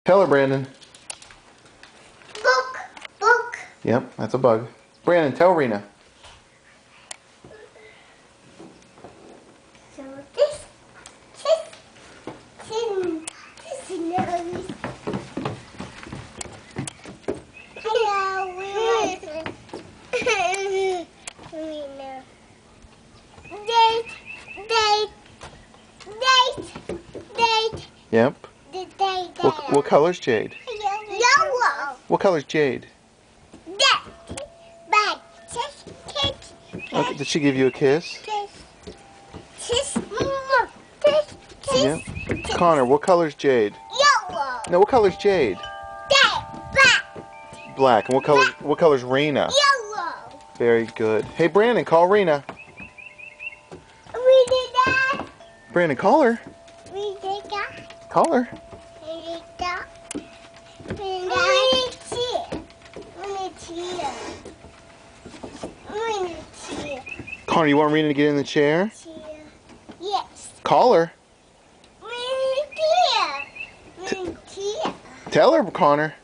Tell her, Brandon. Book. Book. Yep, that's a bug. Brandon, tell Rena. So this is nose. Hello, Rena. Date. Yep. The date. What color's Jade? Yellow. What color's Jade? That. But Okay, did she give you a kiss? Yep. Connor, what color's Jade? Yellow. No, what color's Jade? Black. Black. And what color's Rena? Yellow. Very good. Hey, Brandon, call Rena. We did that. Brandon, call her. We did that. Call her. We did that. We need cheer. Connor, you want Rena to get in the chair? Yes. Call her. We need cheer. Tell her, Connor.